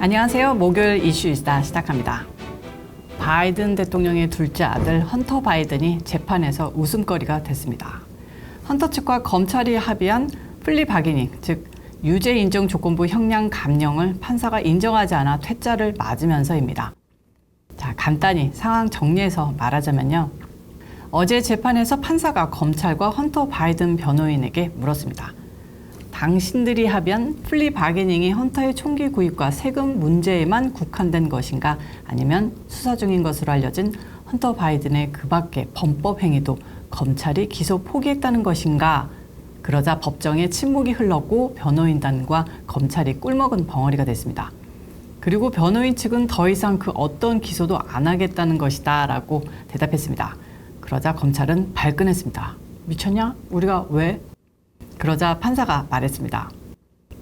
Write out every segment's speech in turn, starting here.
안녕하세요. 목요일 이슈이스타 시작합니다. 바이든 대통령의 둘째 아들 헌터 바이든이 재판에서 웃음거리가 됐습니다. 헌터 측과 검찰이 합의한 플리 바기닝, 즉 유죄 인정 조건부 형량 감형을 판사가 인정하지 않아 퇴짜를 맞으면서입니다. 자, 간단히 상황 정리해서 말하자면요. 어제 재판에서 판사가 검찰과 헌터 바이든 변호인에게 물었습니다. 당신들이 합의한 플리 바게닝이 헌터의 총기 구입과 세금 문제에만 국한된 것인가, 아니면 수사 중인 것으로 알려진 헌터 바이든의 그 밖의 범법 행위도 검찰이 기소 포기했다는 것인가. 그러자 법정에 침묵이 흘렀고 변호인단과 검찰이 꿀먹은 벙어리가 됐습니다. 그리고 변호인 측은 더 이상 그 어떤 기소도 안 하겠다는 것이다 라고 대답했습니다. 그러자 검찰은 발끈했습니다. 미쳤냐? 우리가 왜? 그러자 판사가 말했습니다.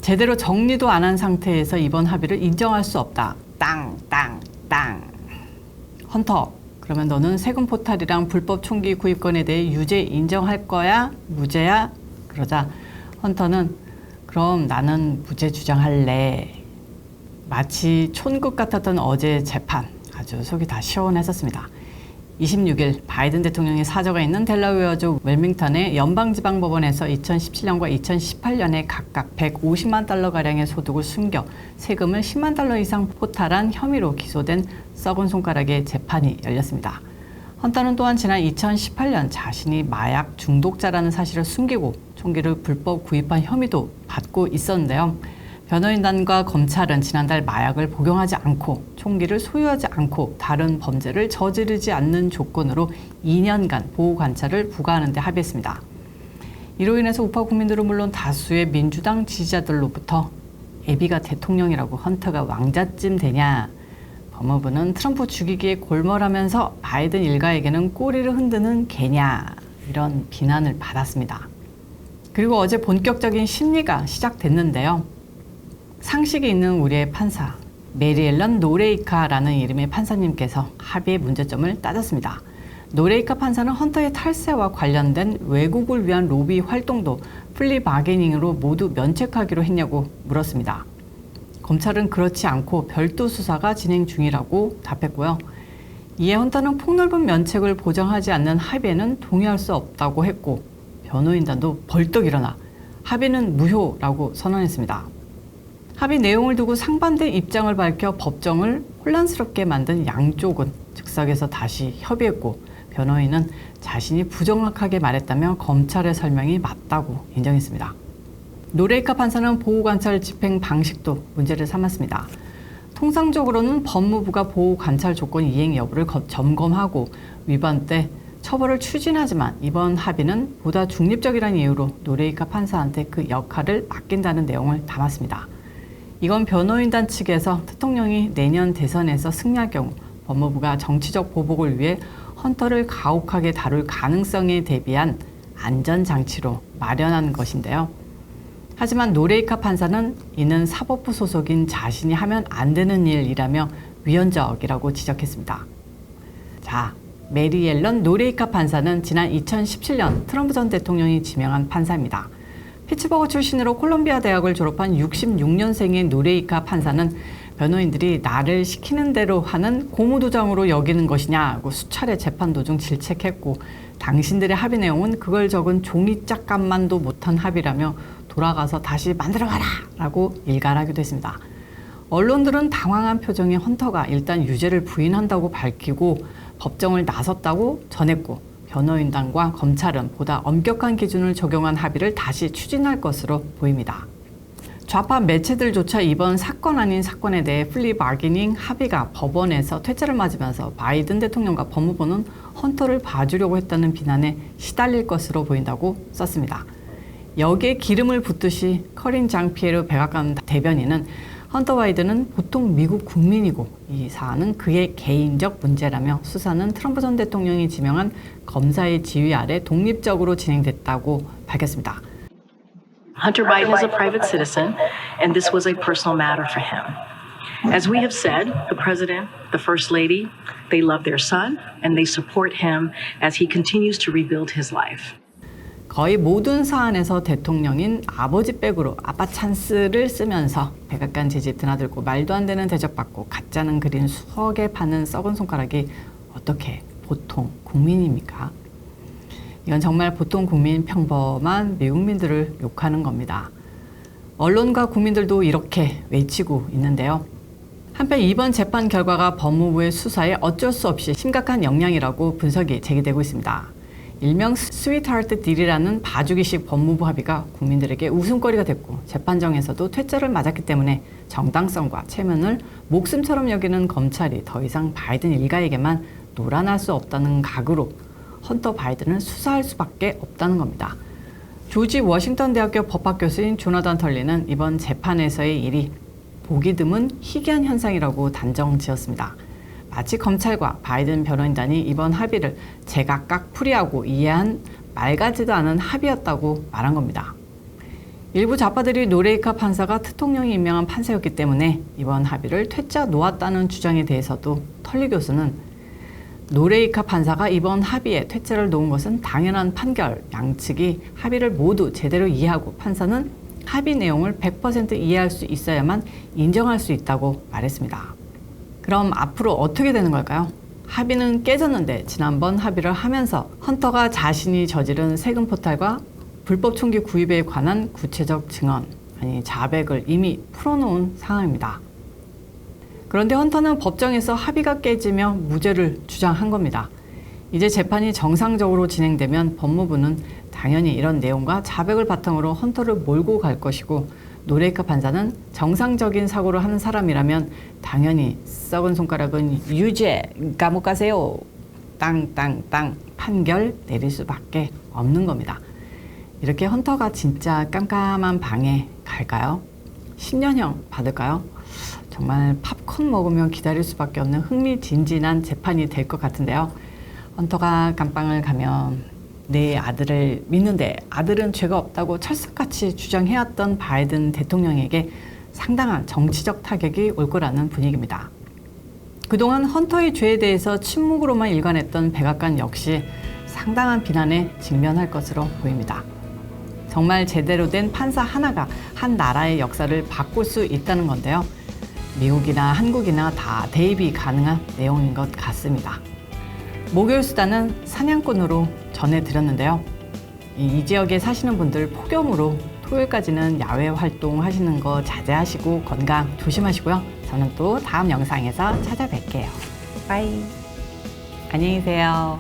제대로 정리도 안 한 상태에서 이번 합의를 인정할 수 없다. 땅. 헌터, 그러면 너는 세금 포탈이랑 불법 총기 구입건에 대해 유죄 인정할 거야? 무죄야? 그러자 헌터는 그럼 나는 무죄 주장할래. 마치 촌극 같았던 어제 재판, 아주 속이 다 시원했었습니다. 26일 바이든 대통령의 사저가 있는 델라웨어주 웰밍턴의 연방지방법원에서 2017년과 2018년에 각각 150만 달러가량의 소득을 숨겨 세금을 10만 달러 이상 포탈한 혐의로 기소된 썩은 손가락의 재판이 열렸습니다. 헌터는 또한 지난 2018년 자신이 마약 중독자라는 사실을 숨기고 총기를 불법 구입한 혐의도 받고 있었는데요. 변호인단과 검찰은 지난달 마약을 복용하지 않고 총기를 소유하지 않고 다른 범죄를 저지르지 않는 조건으로 2년간 보호관찰을 부과하는 데 합의했습니다. 이로 인해서 우파 국민들은 물론 다수의 민주당 지지자들로부터 애비가 대통령이라고 헌터가 왕자쯤 되냐, 법무부는 트럼프 죽이기에 골몰하면서 바이든 일가에게는 꼬리를 흔드는 개냐, 이런 비난을 받았습니다. 그리고 어제 본격적인 심리가 시작됐는데요. 상식이 있는 우리의 판사, 메리 앨런 노레이카라는 이름의 판사님께서 합의의 문제점을 따졌습니다. 노레이카 판사는 헌터의 탈세와 관련된 외국을 위한 로비 활동도 플리 바게닝으로 모두 면책하기로 했냐고 물었습니다. 검찰은 그렇지 않고 별도 수사가 진행 중이라고 답했고요. 이에 헌터는 폭넓은 면책을 보장하지 않는 합의에는 동의할 수 없다고 했고, 변호인단도 벌떡 일어나 합의는 무효라고 선언했습니다. 합의 내용을 두고 상반된 입장을 밝혀 법정을 혼란스럽게 만든 양쪽은 즉석에서 다시 협의했고, 변호인은 자신이 부정확하게 말했다며 검찰의 설명이 맞다고 인정했습니다. 노레이카 판사는 보호관찰 집행 방식도 문제를 삼았습니다. 통상적으로는 법무부가 보호관찰 조건 이행 여부를 점검하고 위반 때 처벌을 추진하지만 이번 합의는 보다 중립적이라는 이유로 노레이카 판사한테 그 역할을 맡긴다는 내용을 담았습니다. 이건 변호인단 측에서 대통령이 내년 대선에서 승리할 경우 법무부가 정치적 보복을 위해 헌터를 가혹하게 다룰 가능성에 대비한 안전장치로 마련한 것인데요. 하지만 노레이카 판사는 이는 사법부 소속인 자신이 하면 안 되는 일이라며 위헌적이라고 지적했습니다. 자, 메리 앨런 노레이카 판사는 지난 2017년 트럼프 전 대통령이 지명한 판사입니다. 피츠버그 출신으로 콜롬비아 대학을 졸업한 66년생의 노레이카 판사는 변호인들이 나를 시키는 대로 하는 고무도장으로 여기는 것이냐고 수차례 재판 도중 질책했고, 당신들의 합의 내용은 그걸 적은 종이 짝감만도 못한 합의라며 돌아가서 다시 만들어가라 라고 일갈하기도 했습니다. 언론들은 당황한 표정의 헌터가 일단 유죄를 부인한다고 밝히고 법정을 나섰다고 전했고, 변호인단과 검찰은 보다 엄격한 기준을 적용한 합의를 다시 추진할 것으로 보입니다. 좌파 매체들조차 이번 사건 아닌 사건에 대해 플리 바게닝 합의가 법원에서 퇴짜를 맞으면서 바이든 대통령과 법무부는 헌터를 봐주려고 했다는 비난에 시달릴 것으로 보인다고 썼습니다. 여기에 기름을 붓듯이 커린 장 피에르 백악관 대변인은 헌터 바이든은 보통 미국 국민이고 이 사안은 그의 개인적 문제라며 수사는 트럼프 전 대통령이 지명한 검사의 지휘 아래 독립적으로 진행됐다고 밝혔습니다. Hunter Biden is a private citizen, and this was a personal matter for him. As we have said, the president, the first lady, they love their son, and they support him as he continues to rebuild his life. 거의 모든 사안에서 대통령인 아버지 백으로 아빠 찬스를 쓰면서 백악관 지지 드나들고 말도 안 되는 대접받고 가짜는 그린 수억에 파는 썩은 손가락이 어떻게 보통 국민입니까? 이건 정말 보통 국민 평범한 미국민들을 욕하는 겁니다. 언론과 국민들도 이렇게 외치고 있는데요. 한편 이번 재판 결과가 법무부의 수사에 어쩔 수 없이 심각한 영향이라고 분석이 제기되고 있습니다. 일명 스위트하트 딜이라는 봐주기식 법무부 합의가 국민들에게 웃음거리가 됐고 재판정에서도 퇴짜를 맞았기 때문에 정당성과 체면을 목숨처럼 여기는 검찰이 더 이상 바이든 일가에게만 놀아날 수 없다는 각오로 헌터 바이든을 수사할 수밖에 없다는 겁니다. 조지 워싱턴 대학교 법학 교수인 조나단 털리는 이번 재판에서의 일이 보기 드문 희귀한 현상이라고 단정 지었습니다. 마치 검찰과 바이든 변호인단이 이번 합의를 제각각 풀이하고 이해한 말 같지도 않은 합의였다고 말한 겁니다. 일부 좌파들이 노레이카 판사가 대통령이 임명한 판사였기 때문에 이번 합의를 퇴짜 놓았다는 주장에 대해서도 털리 교수는 노레이카 판사가 이번 합의에 퇴짜를 놓은 것은 당연한 판결, 양측이 합의를 모두 제대로 이해하고 판사는 합의 내용을 100% 이해할 수 있어야만 인정할 수 있다고 말했습니다. 그럼 앞으로 어떻게 되는 걸까요? 합의는 깨졌는데 지난번 합의를 하면서 헌터가 자신이 저지른 세금 포탈과 불법 총기 구입에 관한 구체적 증언, 아니 자백을 이미 풀어놓은 상황입니다. 그런데 헌터는 법정에서 합의가 깨지며 무죄를 주장한 겁니다. 이제 재판이 정상적으로 진행되면 법무부는 당연히 이런 내용과 자백을 바탕으로 헌터를 몰고 갈 것이고 노레이카 판사는 정상적인 사고를 하는 사람이라면 당연히 썩은 손가락은 유죄, 감옥 가세요, 땅땅땅 판결 내릴 수밖에 없는 겁니다. 이렇게 헌터가 진짜 깜깜한 방에 갈까요? 10년형 받을까요? 정말 팝콘 먹으며 기다릴 수밖에 없는 흥미진진한 재판이 될 것 같은데요. 헌터가 감방을 가면 내 아들을 믿는데 아들은 죄가 없다고 철석같이 주장해왔던 바이든 대통령에게 상당한 정치적 타격이 올 거라는 분위기입니다. 그동안 헌터의 죄에 대해서 침묵으로만 일관했던 백악관 역시 상당한 비난에 직면할 것으로 보입니다. 정말 제대로 된 판사 하나가 한 나라의 역사를 바꿀 수 있다는 건데요. 미국이나 한국이나 다 대입이 가능한 내용인 것 같습니다. 목요일 수다는 사냥꾼으로 전해드렸는데요. 이 지역에 사시는 분들 폭염으로 토요일까지는 야외 활동하시는 거 자제하시고 건강 조심하시고요. 저는 또 다음 영상에서 찾아뵐게요. 바이. 안녕히 계세요.